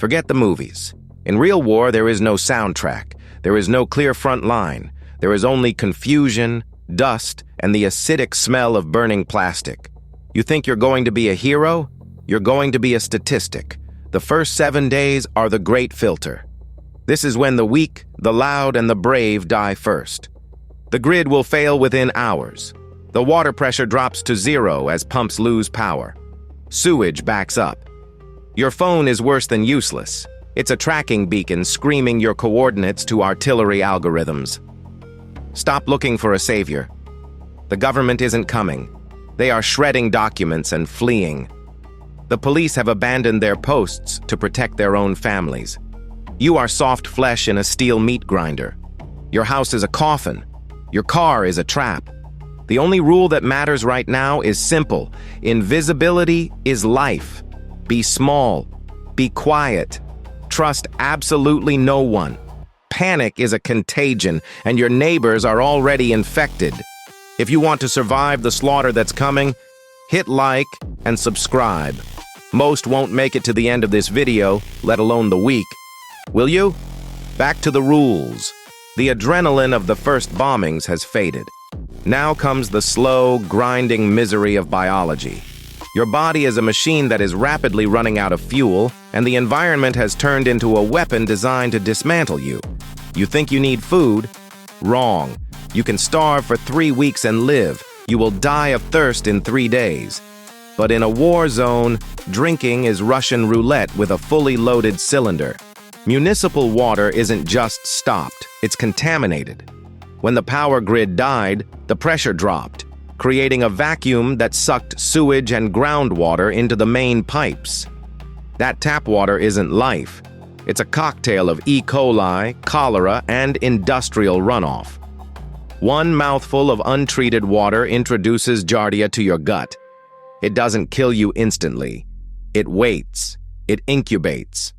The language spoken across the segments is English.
Forget the movies. In real war, there is no soundtrack. There is no clear front line. There is only confusion, dust, and the acidic smell of burning plastic. You think you're going to be a hero? You're going to be a statistic. The first 7 days are the great filter. This is when the weak, the loud, and the brave die first. The grid will fail within hours. The water pressure drops to 0 as pumps lose power. Sewage backs up. Your phone is worse than useless. It's a tracking beacon screaming your coordinates to artillery algorithms. Stop looking for a savior. The government isn't coming. They are shredding documents and fleeing. The police have abandoned their posts to protect their own families. You are soft flesh in a steel meat grinder. Your house is a coffin. Your car is a trap. The only rule that matters right now is simple. Invisibility is life. Be small. Be quiet. Trust absolutely no one. Panic is a contagion, and your neighbors are already infected. If you want to survive the slaughter that's coming, hit like and subscribe. Most won't make it to the end of this video, let alone the week. Will you? Back to the rules. The adrenaline of the first bombings has faded. Now comes the slow, grinding misery of biology. Your body is a machine that is rapidly running out of fuel, and the environment has turned into a weapon designed to dismantle you. You think you need food? Wrong. You can starve for 3 weeks and live. You will die of thirst in 3 days. But in a war zone, drinking is Russian roulette with a fully loaded cylinder. Municipal water isn't just stopped, it's contaminated. When the power grid died, the pressure dropped, creating a vacuum that sucked sewage and groundwater into the main pipes. That tap water isn't life. It's a cocktail of E. coli, cholera, and industrial runoff. One mouthful of untreated water introduces Giardia to your gut. It doesn't kill you instantly. It waits. It incubates.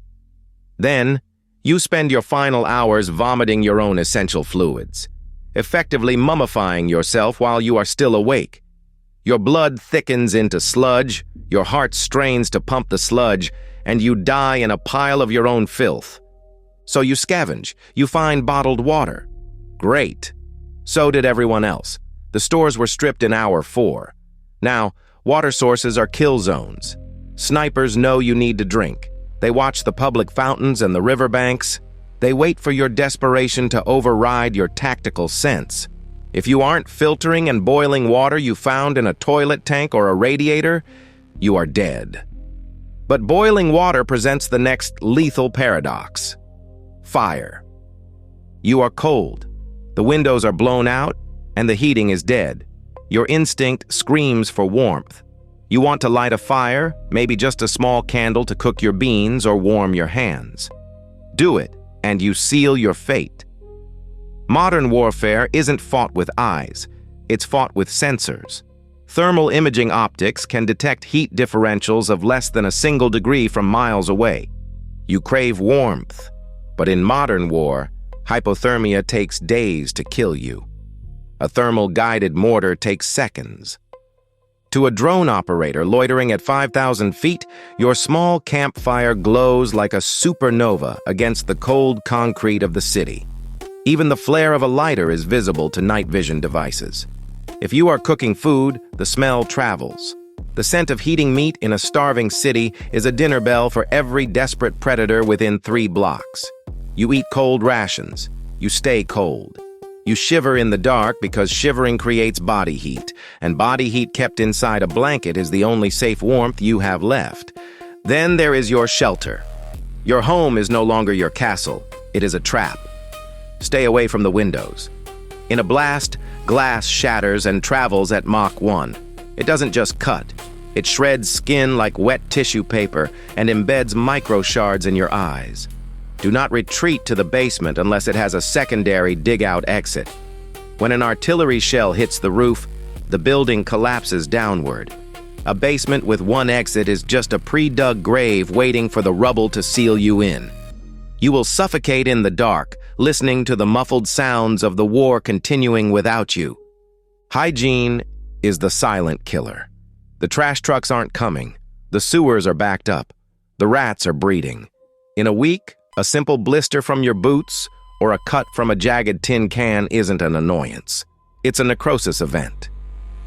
Then, you spend your final hours vomiting your own essential fluids, effectively mummifying yourself while you are still awake. Your blood thickens into sludge, your heart strains to pump the sludge, and you die in a pile of your own filth. So you scavenge. You find bottled water. Great. So did everyone else. The stores were stripped in hour 4. Now, water sources are kill zones. Snipers know you need to drink. They watch the public fountains and the riverbanks. They wait for your desperation to override your tactical sense. If you aren't filtering and boiling water you found in a toilet tank or a radiator, you are dead. But boiling water presents the next lethal paradox. Fire. You are cold. The windows are blown out, and the heating is dead. Your instinct screams for warmth. You want to light a fire, maybe just a small candle to cook your beans or warm your hands. Do it, and you seal your fate. Modern warfare isn't fought with eyes. It's fought with sensors. Thermal imaging optics can detect heat differentials of less than a single degree from miles away. You crave warmth, but in modern war, hypothermia takes days to kill you. A thermal-guided mortar takes seconds. To a drone operator loitering at 5,000 feet, your small campfire glows like a supernova against the cold concrete of the city. Even the flare of a lighter is visible to night vision devices. If you are cooking food, the smell travels. The scent of heating meat in a starving city is a dinner bell for every desperate predator within 3 blocks. You eat cold rations. You stay cold. You shiver in the dark because shivering creates body heat, and body heat kept inside a blanket is the only safe warmth you have left. Then there is your shelter. Your home is no longer your castle. It is a trap. Stay away from the windows. In a blast, glass shatters and travels at Mach 1. It doesn't just cut. It shreds skin like wet tissue paper and embeds micro shards in your eyes. Do not retreat to the basement unless it has a secondary dig-out exit. When an artillery shell hits the roof, the building collapses downward. A basement with one exit is just a pre-dug grave waiting for the rubble to seal you in. You will suffocate in the dark, listening to the muffled sounds of the war continuing without you. Hygiene is the silent killer. The trash trucks aren't coming. The sewers are backed up. The rats are breeding. In a week, a simple blister from your boots or a cut from a jagged tin can isn't an annoyance. It's a necrosis event.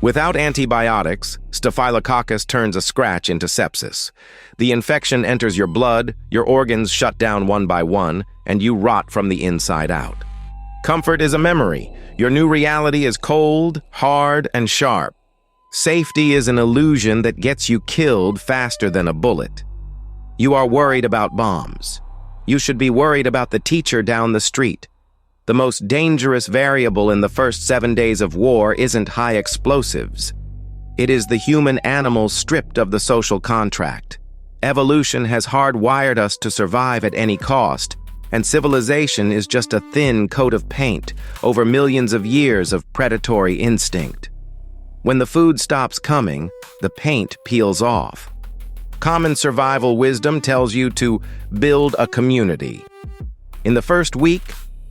Without antibiotics, Staphylococcus turns a scratch into sepsis. The infection enters your blood, your organs shut down one by one, and you rot from the inside out. Comfort is a memory. Your new reality is cold, hard, and sharp. Safety is an illusion that gets you killed faster than a bullet. You are worried about bombs. You should be worried about the teacher down the street. The most dangerous variable in the first 7 days of war isn't high explosives. It is the human animal stripped of the social contract. Evolution has hardwired us to survive at any cost, and civilization is just a thin coat of paint over millions of years of predatory instinct. When the food stops coming, the paint peels off. Common survival wisdom tells you to build a community. In the first week,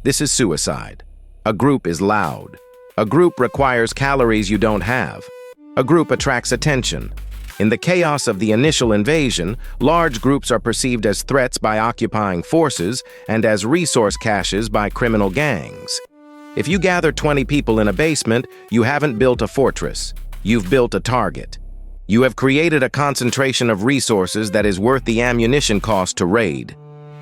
this is suicide. A group is loud. A group requires calories you don't have. A group attracts attention. In the chaos of the initial invasion, large groups are perceived as threats by occupying forces and as resource caches by criminal gangs. If you gather 20 people in a basement, you haven't built a fortress. You've built a target. You have created a concentration of resources that is worth the ammunition cost to raid.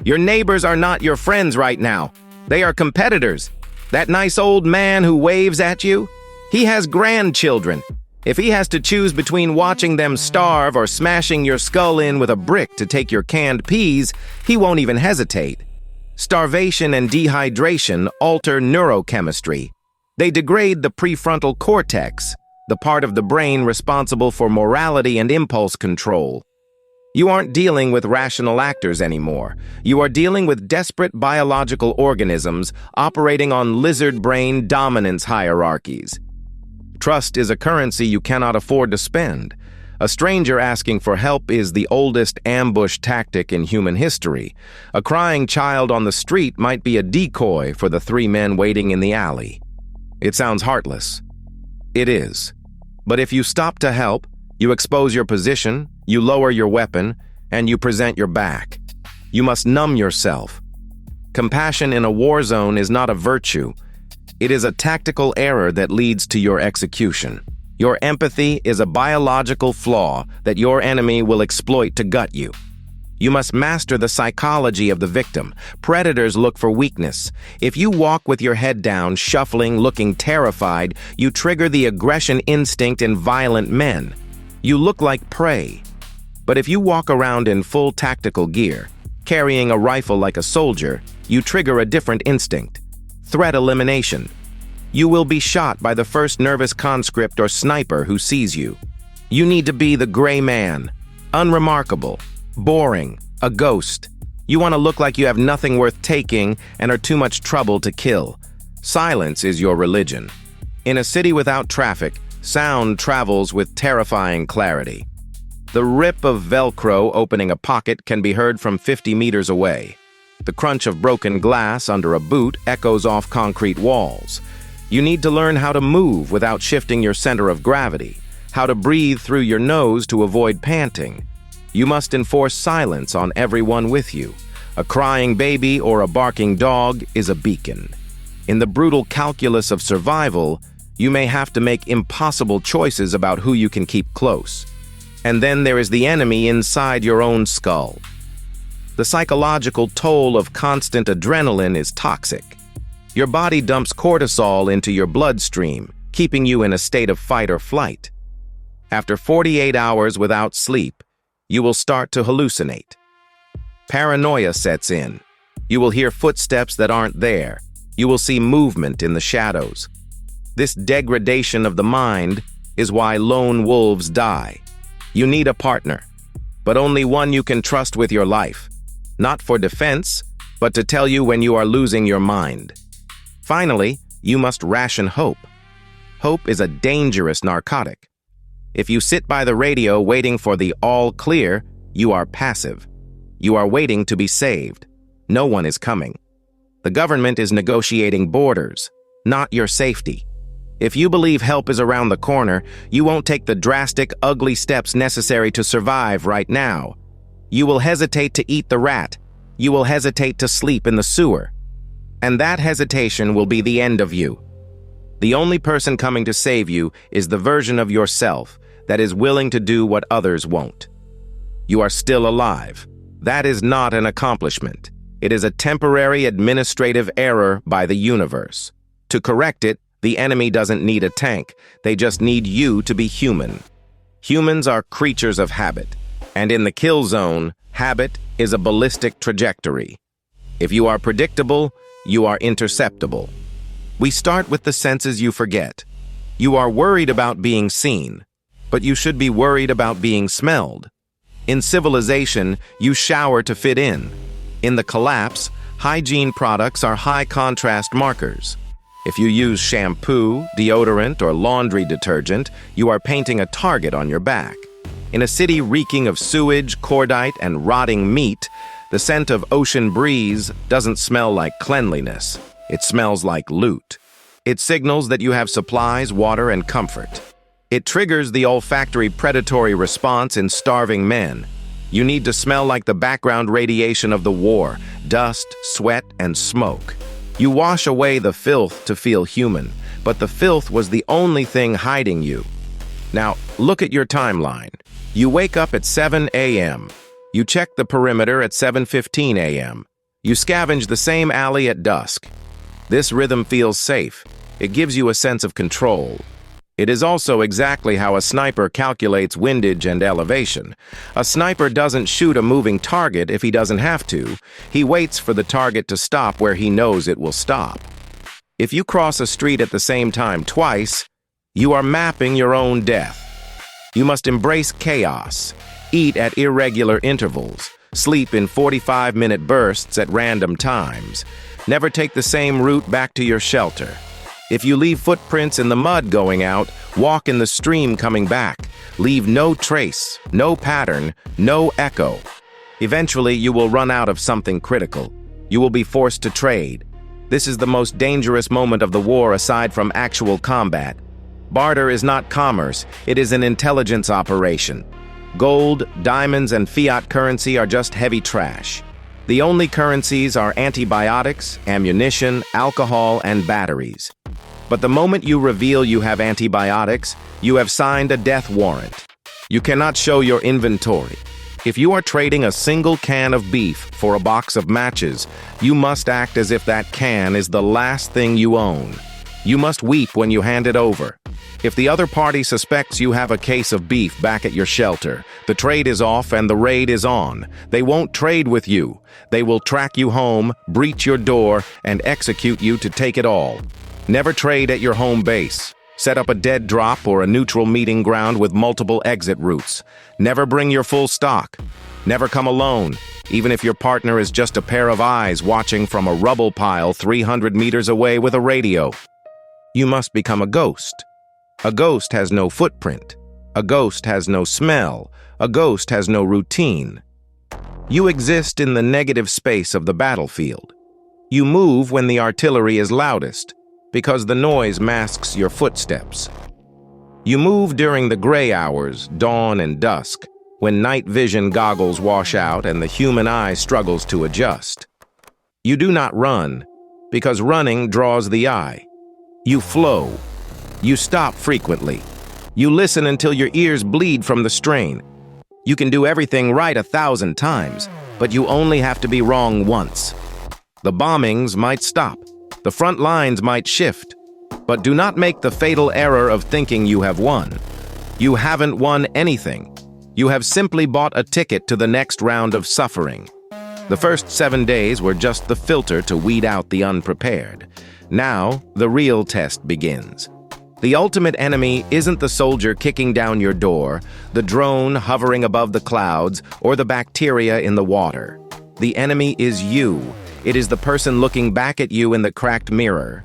Your neighbors are not your friends right now. They are competitors. That nice old man who waves at you, he has grandchildren. If he has to choose between watching them starve or smashing your skull in with a brick to take your canned peas, he won't even hesitate. Starvation and dehydration alter neurochemistry. They degrade the prefrontal cortex, the part of the brain responsible for morality and impulse control. You aren't dealing with rational actors anymore. You are dealing with desperate biological organisms operating on lizard brain dominance hierarchies. Trust is a currency you cannot afford to spend. A stranger asking for help is the oldest ambush tactic in human history. A crying child on the street might be a decoy for the 3 men waiting in the alley. It sounds heartless. It is. But if you stop to help, you expose your position, you lower your weapon, and you present your back. You must numb yourself. Compassion in a war zone is not a virtue. It is a tactical error that leads to your execution. Your empathy is a biological flaw that your enemy will exploit to gut you. You must master the psychology of the victim. Predators look for weakness. If you walk with your head down, shuffling, looking terrified, you trigger the aggression instinct in violent men. You look like prey. But if you walk around in full tactical gear, carrying a rifle like a soldier, you trigger a different instinct. Threat elimination. You will be shot by the first nervous conscript or sniper who sees you. You need to be the gray man. Unremarkable. Boring. A ghost. You want to look like you have nothing worth taking and are too much trouble to kill. Silence is your religion. In a city without traffic, sound travels with terrifying clarity. The rip of Velcro opening a pocket can be heard from 50 meters away. The crunch of broken glass under a boot echoes off concrete walls. You need to learn how to move without shifting your center of gravity, how to breathe through your nose to avoid panting. You must enforce silence on everyone with you. A crying baby or a barking dog is a beacon. In the brutal calculus of survival, you may have to make impossible choices about who you can keep close. And then there is the enemy inside your own skull. The psychological toll of constant adrenaline is toxic. Your body dumps cortisol into your bloodstream, keeping you in a state of fight or flight. After 48 hours without sleep, you will start to hallucinate. Paranoia sets in. You will hear footsteps that aren't there. You will see movement in the shadows. This degradation of the mind is why lone wolves die. You need a partner, but only one you can trust with your life. Not for defense, but to tell you when you are losing your mind. Finally, you must ration hope. Hope is a dangerous narcotic. If you sit by the radio waiting for the all clear, you are passive. You are waiting to be saved. No one is coming. The government is negotiating borders, not your safety. If you believe help is around the corner, you won't take the drastic, ugly steps necessary to survive right now. You will hesitate to eat the rat, You will hesitate to sleep in the sewer. And that hesitation will be the end of you. The only person coming to save you is the version of yourself that is willing to do what others won't. You are still alive. That is not an accomplishment. It is a temporary administrative error by the universe. To correct it, the enemy doesn't need a tank. They just need you to be human. Humans are creatures of habit. And in the kill zone, habit is a ballistic trajectory. If you are predictable, you are interceptable. We start with the senses you forget. You are worried about being seen, but you should be worried about being smelled. In civilization, you shower to fit in. In the collapse, hygiene products are high-contrast markers. If you use shampoo, deodorant, or laundry detergent, you are painting a target on your back. In a city reeking of sewage, cordite, and rotting meat, the scent of ocean breeze doesn't smell like cleanliness. It smells like loot. It signals that you have supplies, water, and comfort. It triggers the olfactory predatory response in starving men. You need to smell like the background radiation of the war, dust, sweat, and smoke. You wash away the filth to feel human, but the filth was the only thing hiding you. Now, look at your timeline. You wake up at 7 a.m. You check the perimeter at 7:15 a.m. You scavenge the same alley at dusk. This rhythm feels safe. It gives you a sense of control. It is also exactly how a sniper calculates windage and elevation. A sniper doesn't shoot a moving target if he doesn't have to. He waits for the target to stop where he knows it will stop. If you cross a street at the same time twice, you are mapping your own death. You must embrace chaos, eat at irregular intervals, sleep in 45-minute bursts at random times. Never take the same route back to your shelter. If you leave footprints in the mud going out, walk in the stream coming back. Leave no trace, no pattern, no echo. Eventually, you will run out of something critical. You will be forced to trade. This is the most dangerous moment of the war aside from actual combat. Barter is not commerce, it is an intelligence operation. Gold, diamonds, and fiat currency are just heavy trash. The only currencies are antibiotics, ammunition, alcohol, and batteries. But the moment you reveal you have antibiotics, you have signed a death warrant. You cannot show your inventory. If you are trading a single can of beef for a box of matches, you must act as if that can is the last thing you own. You must weep when you hand it over. If the other party suspects you have a case of beef back at your shelter, the trade is off and the raid is on. They won't trade with you. They will track you home, breach your door, and execute you to take it all. Never trade at your home base. Set up a dead drop or a neutral meeting ground with multiple exit routes. Never bring your full stock. Never come alone, even if your partner is just a pair of eyes watching from a rubble pile 300 meters away with a radio. You must become a ghost. A ghost has no footprint. A ghost has no smell. A ghost has no routine. You exist in the negative space of the battlefield. You move when the artillery is loudest, because the noise masks your footsteps. You move during the gray hours, dawn and dusk, when night vision goggles wash out and the human eye struggles to adjust. You do not run, because running draws the eye. You flow. You stop frequently. You listen until your ears bleed from the strain. You can do everything right 1,000 times, but you only have to be wrong once. The bombings might stop. The front lines might shift, but do not make the fatal error of thinking you have won. You haven't won anything. You have simply bought a ticket to the next round of suffering. The first 7 days were just the filter to weed out the unprepared. Now, the real test begins. The ultimate enemy isn't the soldier kicking down your door, the drone hovering above the clouds, or the bacteria in the water. The enemy is you. It is the person looking back at you in the cracked mirror.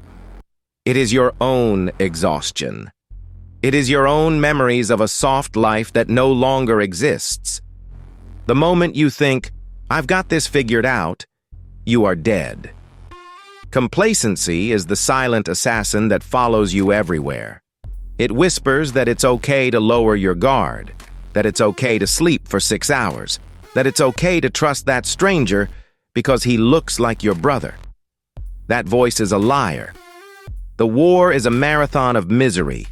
It is your own exhaustion. It is your own memories of a soft life that no longer exists. The moment you think, "I've got this figured out," you are dead. Complacency is the silent assassin that follows you everywhere. It whispers that it's okay to lower your guard, that it's okay to sleep for 6 hours, that it's okay to trust that stranger because he looks like your brother. That voice is a liar. The war is a marathon of misery,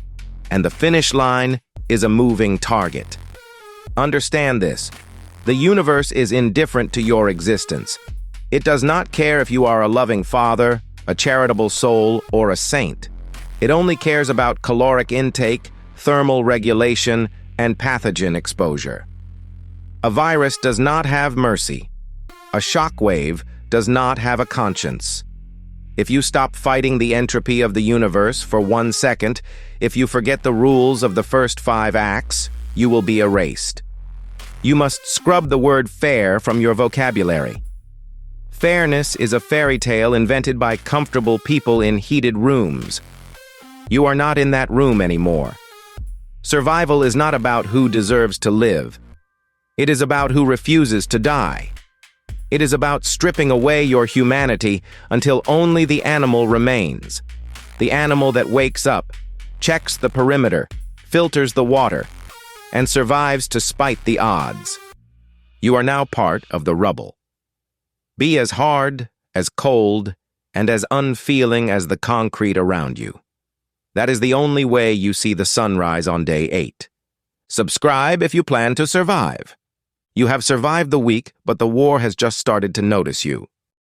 and the finish line is a moving target. Understand this. The universe is indifferent to your existence. It does not care if you are a loving father, a charitable soul, or a saint. It only cares about caloric intake, thermal regulation, and pathogen exposure. A virus does not have mercy. A shockwave does not have a conscience. If you stop fighting the entropy of the universe for 1 second, if you forget the rules of the first 5 acts, you will be erased. You must scrub the word fair from your vocabulary. Fairness is a fairy tale invented by comfortable people in heated rooms. You are not in that room anymore. Survival is not about who deserves to live. It is about who refuses to die. It is about stripping away your humanity until only the animal remains. The animal that wakes up, checks the perimeter, filters the water, and survives to spite the odds. You are now part of the rubble. Be as hard, as cold, and as unfeeling as the concrete around you. That is the only way you see the sunrise on day 8. Subscribe if you plan to survive. You have survived the week, but the war has just started to notice you.